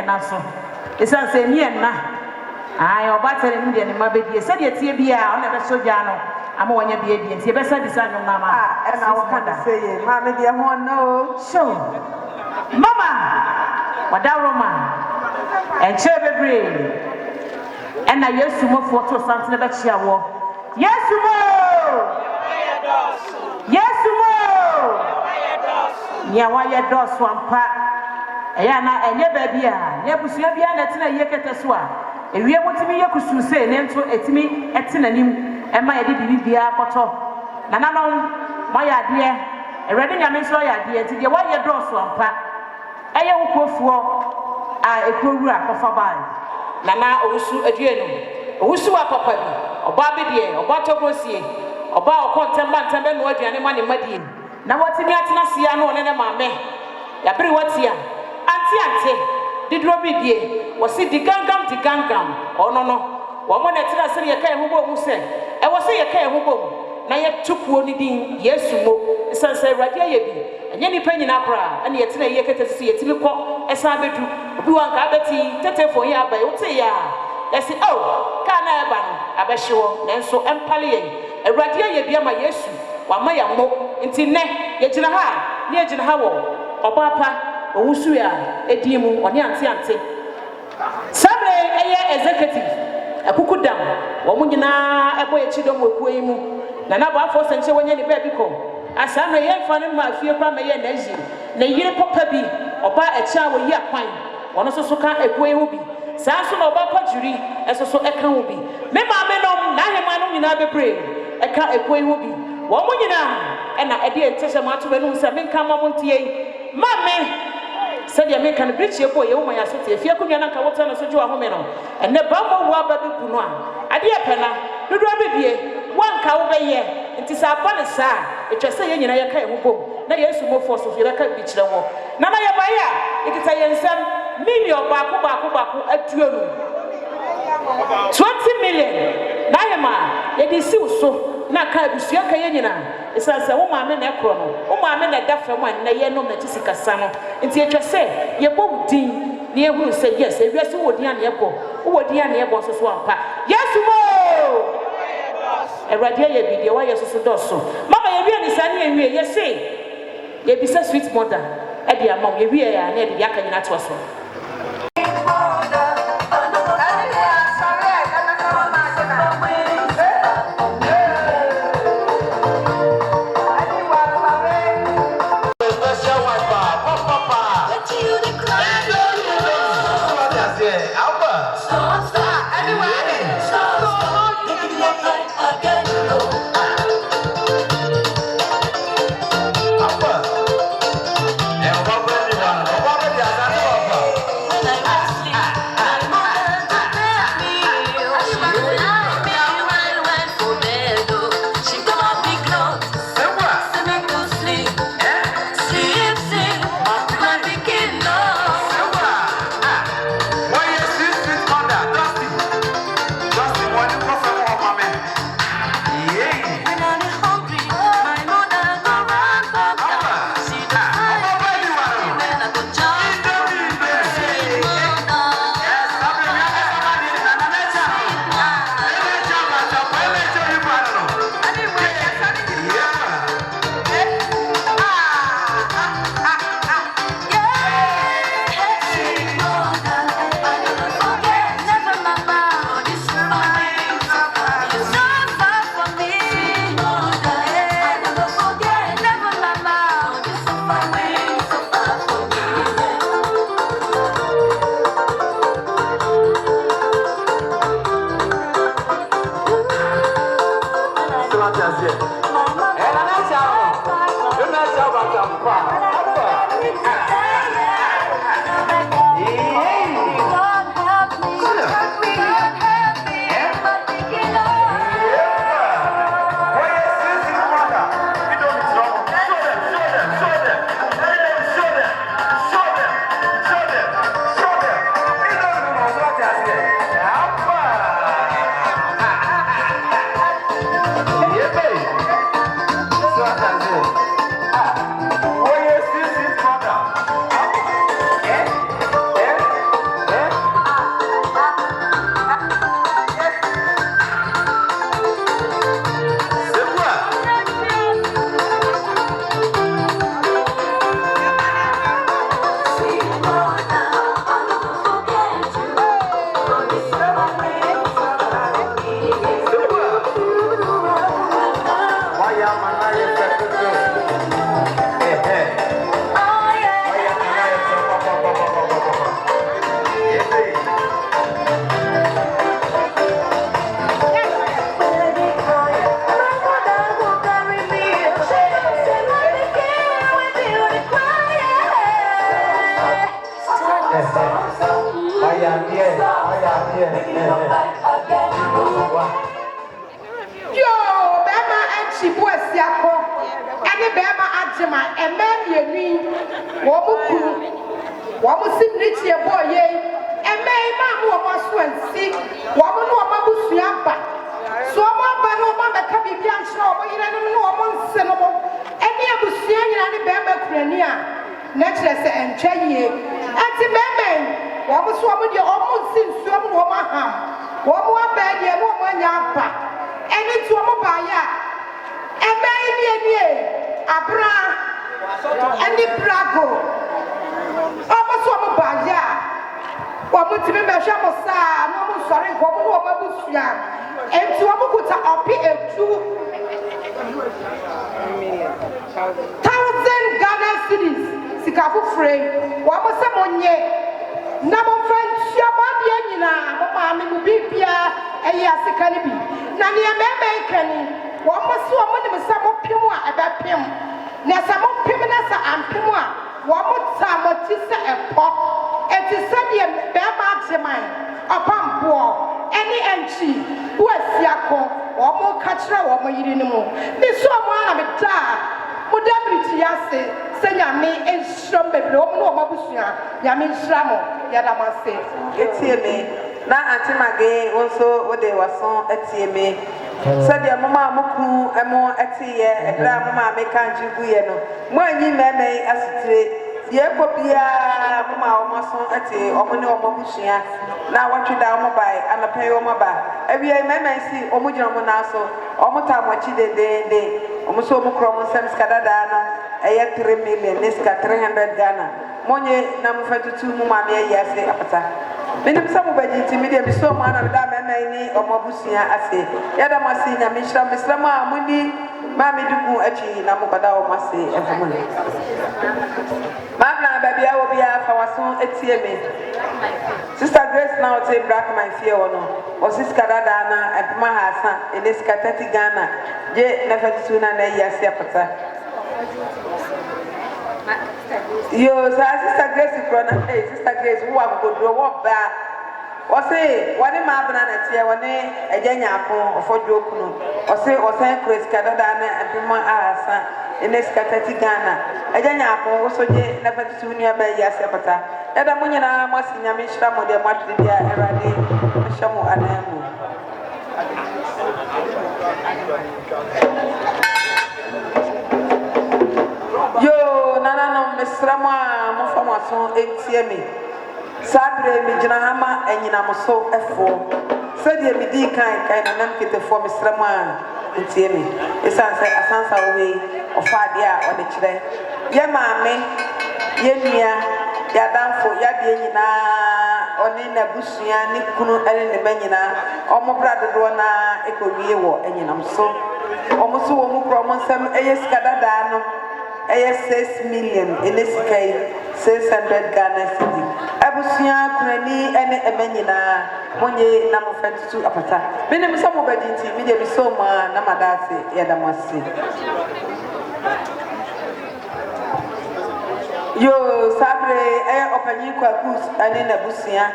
[SPEAKER 6] na so esan se ni enna ai obatere ni de ne mabedie se de tie bia ona be soja no ama wonya bia bia tie be sa disa no na ma
[SPEAKER 2] e na wo ka say ye ma me de ho no
[SPEAKER 6] so mama wadaroma enche bebre ena yesu mo foto santene be chia wo yesu mo nya wa ye dos wampa eya na enye ba bia ne busua bia na tena ye kete so a ewie motimi ye kusu se ne nto etimi etenanim ema ye de bibia koto na nanom mo ya de erede nyame so ya de enti de wa ye dos wampa eye wokofuo a ekowura kofa bai na owusu aduenu owusu wa papa bi oba bi de oba togrosie oba okontemba ntembe no aduane ma ne madie na watimi atena sia no ne maame ya bere watia anti didro bibie wasi digangam ono no wo mo na tira se ye kai hubo mu se e wo se ye kai hubo na ye tupuo ni din yesu mo sanse radio ye bi enye ni panyina kora ene ye tena ye kete se ye timi ko esa bedu obi wanka abeti tetefo ye abai wote ya yesi kana eba no abehyewo nenso empale ye radio ye bi ama yesu wama ya mo nti ne ye gina ha ne ye gina ha wo obapa owusu ya edimu oni ante sabre eye executive akukudam wo mu nyina ebo ye chidom wekuo yi mu na ba afo senche wonye ne ba bi ko asa no ye mfa ne ma fie kwa ma ye na ji na yire papa bi oba echa wo yi akwan wono so ka ekuo yi hu bi saa so na oba pajuri eso eka hu bi me ma me no na hema no nyina bebre eka ekuo yi hu bi wo mu nyina ena ede entese ma to benu se menka ma montie ma me said ya make an bridge ebo ye wo ya so te fie kunwa na nka wota na so ji wa home no enne ba mo wa ba be bu no a ade pena dodo abebie wanka wo be ye nti sa ba ne sa etwese ye nyina ye kai ho bom na yesu mo force so ye ka bi kire wo na ye ba ya ekita ye nsam million baako atuonu 20 million na ye ma ye di siw so na ka busua ka ye nyina esanse wo maame na ekro no wo maame na dafam an na ye no na tisikasa no nti etwese ye bom din na ye huru se yes ewiase wo din an ye bo wo din an ye bo so ampa yesu mo erade ye bi de wa yesu so doso mama ye wi ni sane ye wi ye se ye bi se sweet mother e dia mom ye wi ya na e de aka nyina to so
[SPEAKER 3] Yes,
[SPEAKER 8] bema agema ememienu wo muku wo musimnichie boye emei ma mo wo so ansi wo mo no wo mabusua ba so mo ba no mo be ka bibia nchira wo yire no wo mo nse no mo eni abusua nyina ne bema kurani a na kire se entwaye ati bema wo mo so mo de wo mo nsi nsuo mo wo ma ham wo mo aba de no mo nya ba eni tu wo mo ba ya emei ni abra eni brago omo so mo ba ya wo mo ti me hwe mo saa no mo sori wo mo wo mabusua enti wo mo kuta opi etu 1000 Ghana cedis sikafu frame wo mo se mo nye na mo fantia mo de nyina mo ma me mu bibia eyi asika ni bi na ne ememe kani wo mo se wo mo de me sa mo pim a ebe pim na sa mo pim na sa ampim a wo mo ta mo ti se epo eti se de be ma agyeman opampo eni enchi wo asiako wo mo ka kire wo mo yiri ni mu mi so mo ana me da mo da briti ase se nyame enhram bebre wo mo no mabusua nyame enhram mo ya da mase
[SPEAKER 2] etie me na antimage wonso wo de wason etie me sadia mama moku emo etiye ebra mama meka njibuye no mo anyi meme asitire ye popia mama o mason eti omo ne omo bushia na watweda omo bai anapai omo ba ewie meme si omo gina omo na so omo ta mo chi de omo so omo kro mo sem skadada no eye 3 million neska 300 Ghana monye na mo fatutu mu mama ye yase apata menim sa mo baji ti media bi so mo ana da meme ni omo bushia ase yada masi nya mishra ma muni mami duku achi na mo kada o mase efomule Mabna baby I will be for wason etie me Sister Grace now take black my fear no o sister dada na empma hasa eneska 30 Ghana je na fatu na yasi apata yo sister Grace krona sister Grace wo agodro wo ba o say wani mabna na tie wani ejanya akon ofodwo okuno o say o say Grace dada na empma hasa eneska 30 Ghana ejanya akon wo soje na fatu ni aba yasi apata eda munyina masinya mishra mo de matri dia erade shamu anamu yo nana no mesrama mo famo aso entie me sabre mi jina hama enyina mo so efo sede mi di kan na nam kete fo mesrama entie me esanse asansa owe ofade a ode kire ye maame ye nua ya danfo ya de nyina oni na busua ni kunu ene ne banyina omo bradodo na ekowie wo enyina so omo so wo mu kro mo nsem eye skadada no eye 6 million ene sikai 600 Ghana cedi abusua kunani ene emenyina monye na mo fentu apata me ne msa mo badinti me de bi so ma na madase ya damasi yo sabre opanyi kwa kus ane na busia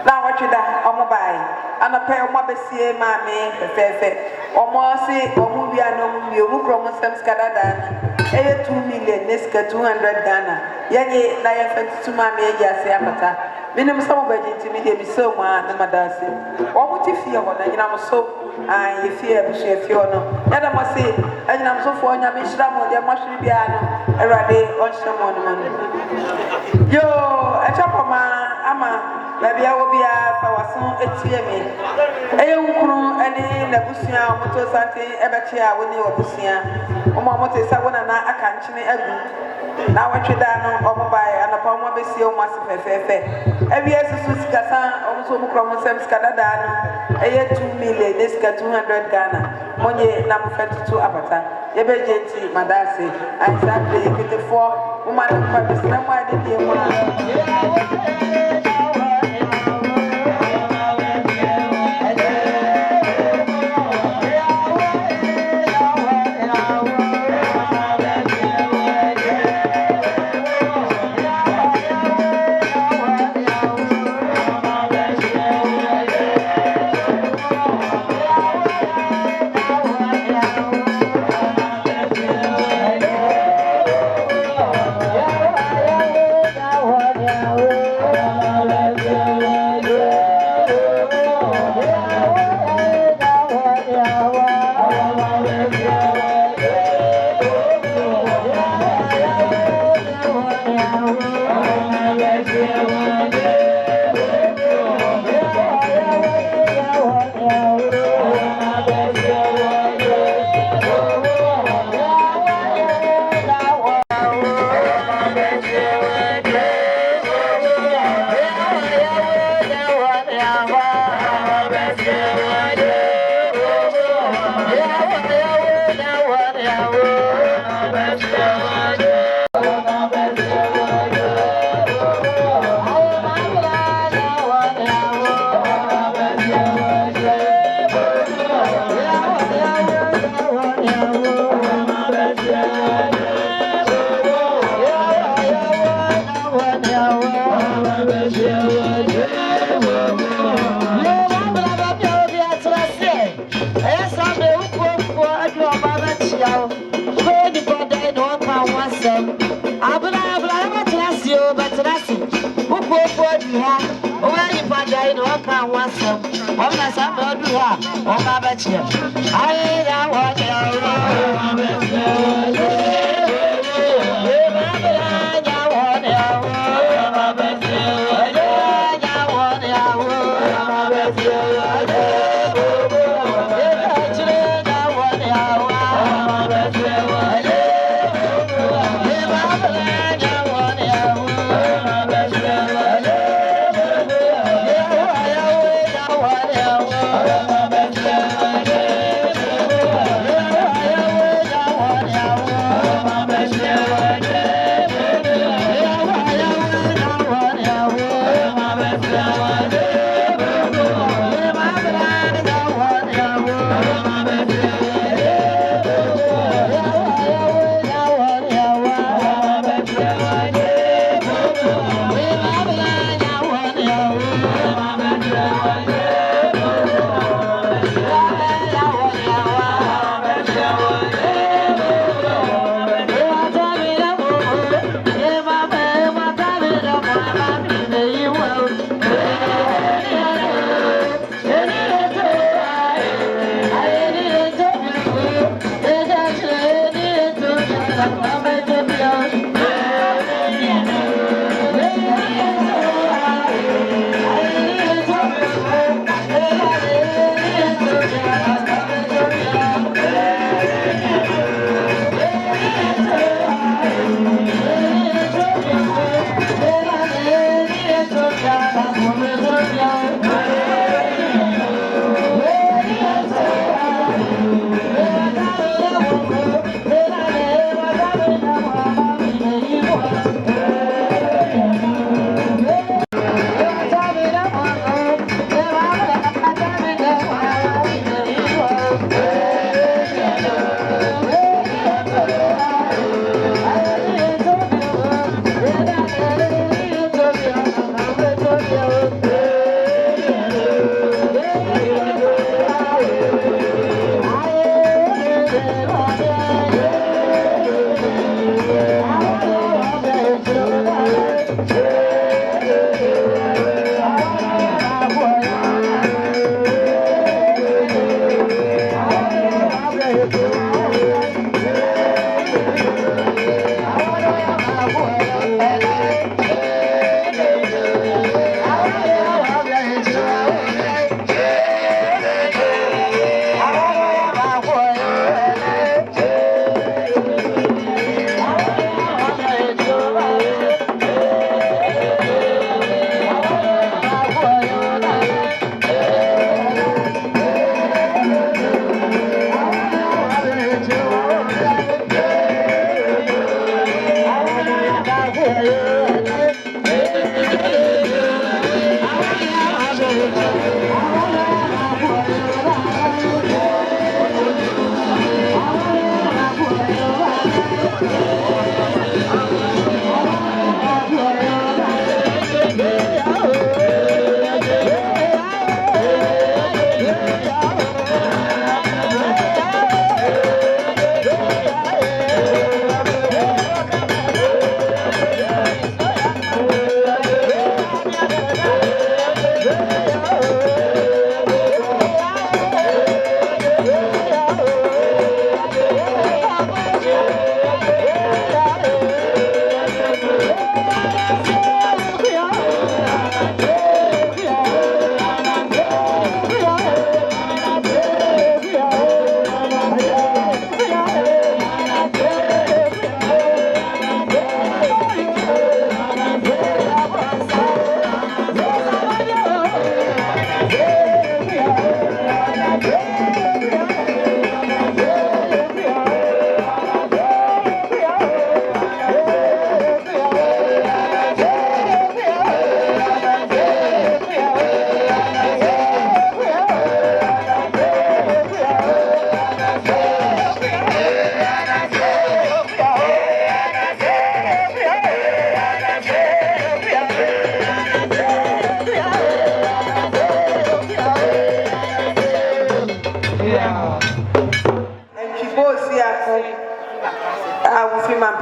[SPEAKER 2] na watweda omo bai anape omo besie maame fefefe omo si omo bia no mi omo kro mo sem skadada 2 million neska 200 Ghana yenye na ya fetu maame ya se apata minim samo bajinti mi de mi so ma na madase omo ti fie ho na nyina mo so ye fie abusu fie ho no yada mo si anyina mo so fo nya mi shira mo de mo hwiri bia no erade on shamo no man yo achapoma ama baby I will be for wason etie me eye nkuru ani na busua omoto sante ebechi a woni obusia omoto sa wona na aka nchine agu na watweda no omobae anapa omo besie omo asefefefe ewie susu sikasa omoso omukro mo sem skadada no eye 2 million neska 200 Ghana monye na mfetutu abata yebejenti madase aisabe ketefo uma na kwa bisna mo ade die mo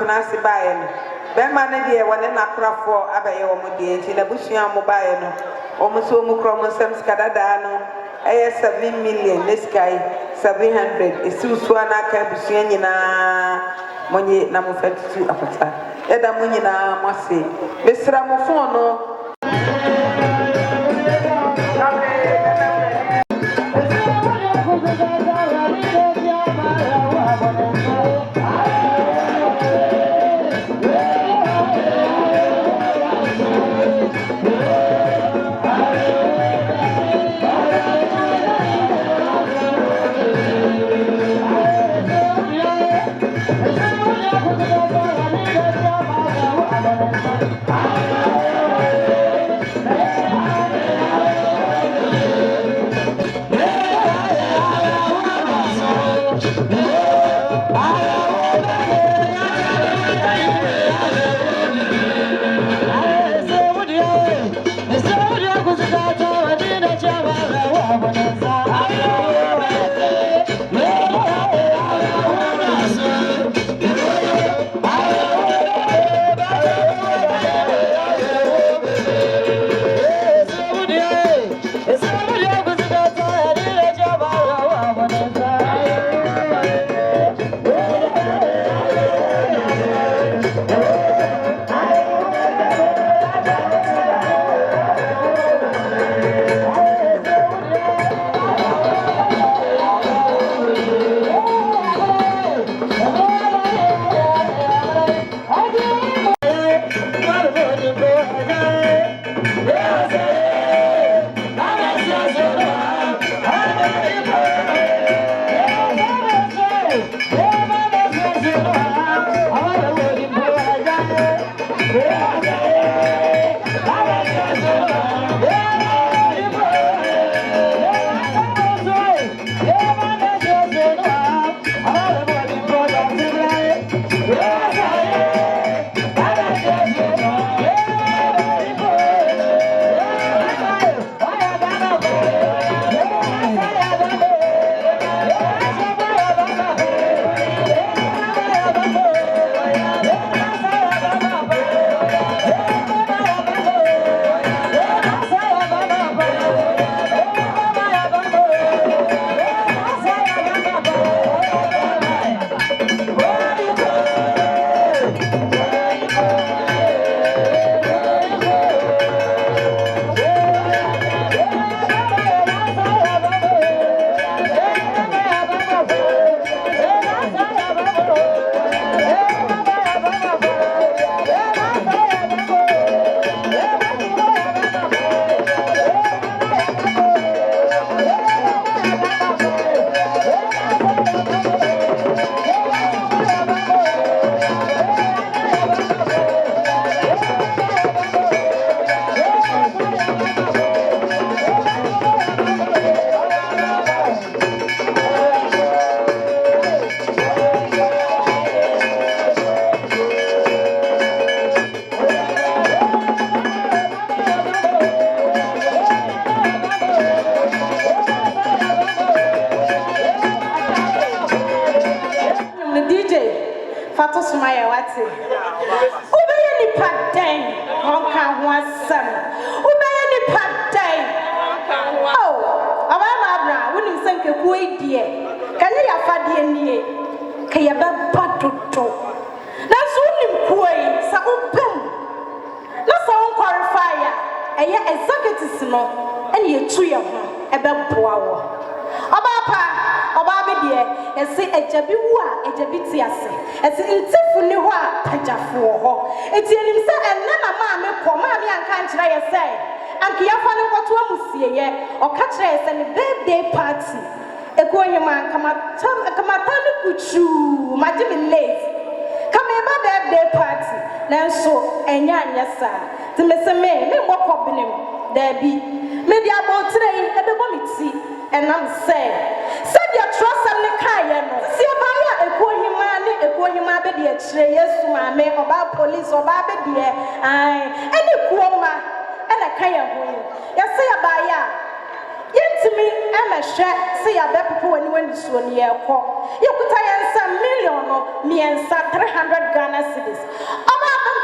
[SPEAKER 2] Penasi bae no bema ne de wone nakrafo abaye wo mu de nti na busua mo bae no o mu so mu kro mo sem skadada no 7 million this guy 700 esi usua na aka busua nyina monye na mo fatu apata eda mo nyina mo ase mesra mo phone no
[SPEAKER 8] $300 Ghana cedis.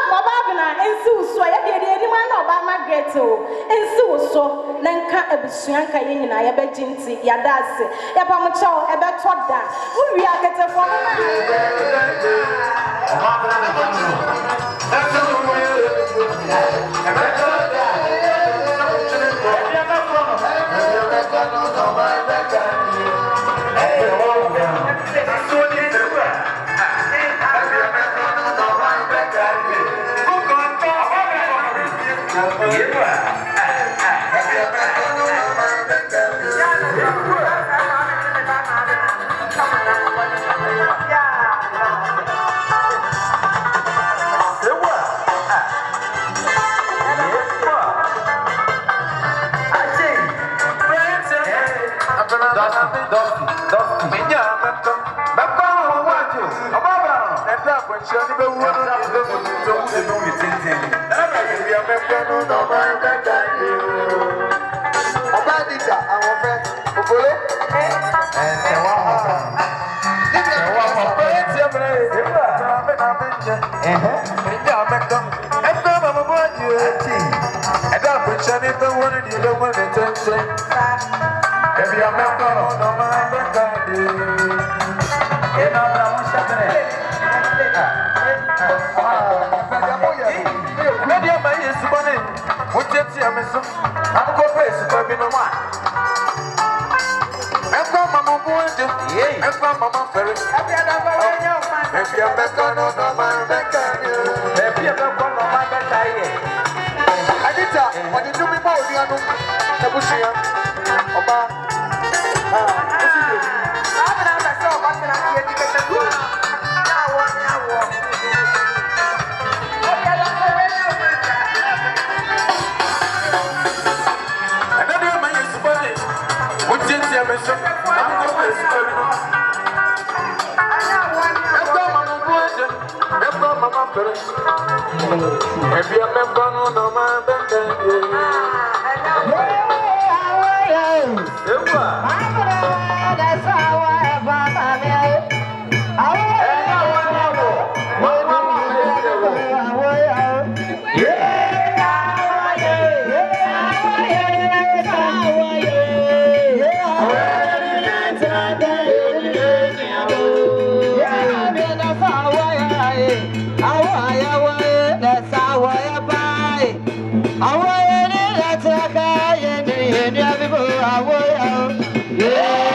[SPEAKER 9] Baba Bina, and so I did anyone about Margaret. And so, Nanka Ebusianka in I bet Jinty, Yadasi, Yapamucho, about Toda. We are getting for
[SPEAKER 10] Yeah.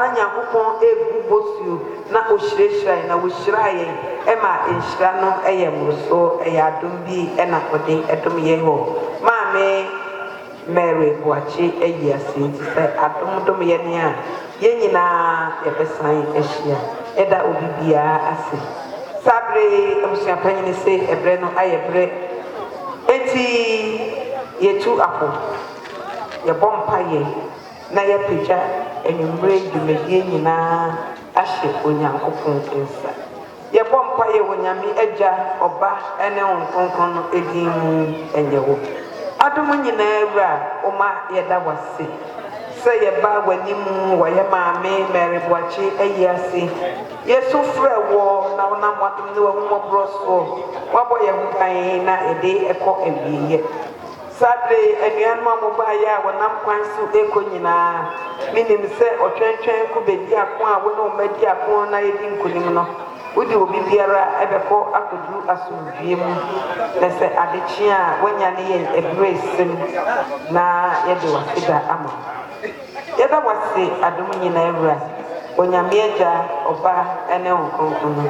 [SPEAKER 2] na Nyankopɔn egu bosuo na ohyirehyiran na wohyirae ɛma nhyira no ɛyɛ moroso ɛyɛ adom bi ɛna ɔde ɛdom yɛn hɔ maame Mary Boachi ɛyi ase nti sɛ adom yɛn a yɛn nyinaa yɛbɛsan ahyia ɛda obi biara ase sabre abusuapanyin sɛ ɛbrɛ no ayɛ brɛ eti yɛtu apo yɛbɔ mpaeɛ na yɛpagya anwummerɛ dwumadie nyinaa ahyɛ Onyankopɔn nsa yɛbɔ mpaeɛ wɔ Nyame Agya Ɔba ɛne Honhom Kronkron no edin ɛnyɛ wo adom nyinaa wura ɔma yɛda wase sɛ yɛba w'anim wɔyɛ maame Mary Boachi ayi ase yɛso frɛ wɔ na wonam wadom ne wahomɔborɔ so wabɔ yɛn ho ban na ɛde ɛkɔ awieɛ sabre anuanom a mobaeɛ a wɔnam kwan so ɛkɔ nyinaa menim sɛ ɔtwɛntwɛn ko bɛdi ako a wo ne ɔmadi ako na yɛdi nkonim no wode obi biara ɛbɛkɔ akɔduru asomdwie mu na sɛ adekye a woanya ne yɛn ɛberɛ esem na yɛde waseda ama yɛda wase adom nyinaa wura Onyame Agya Ɔba ɛne Honhom Kronkron no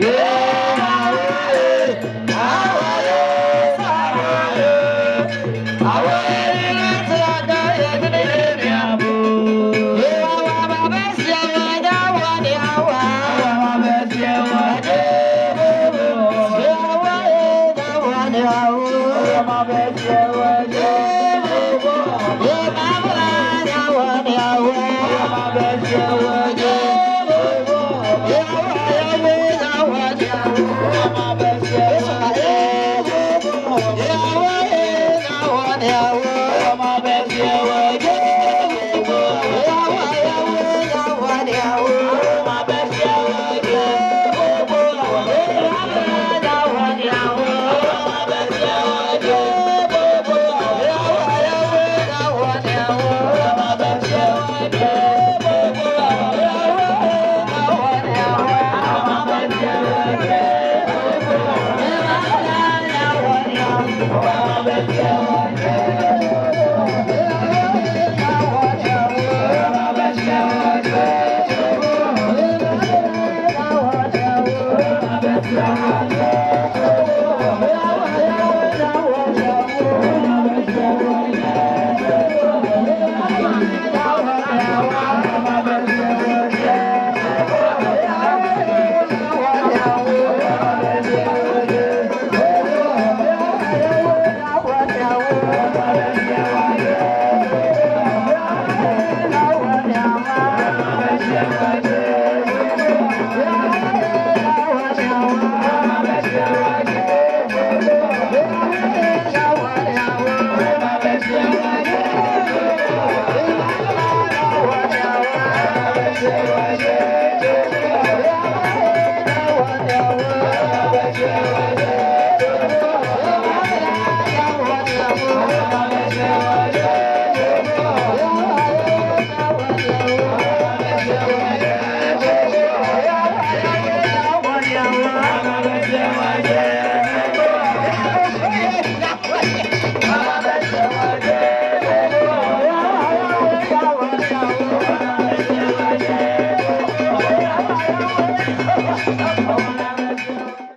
[SPEAKER 10] Yeah. Baba,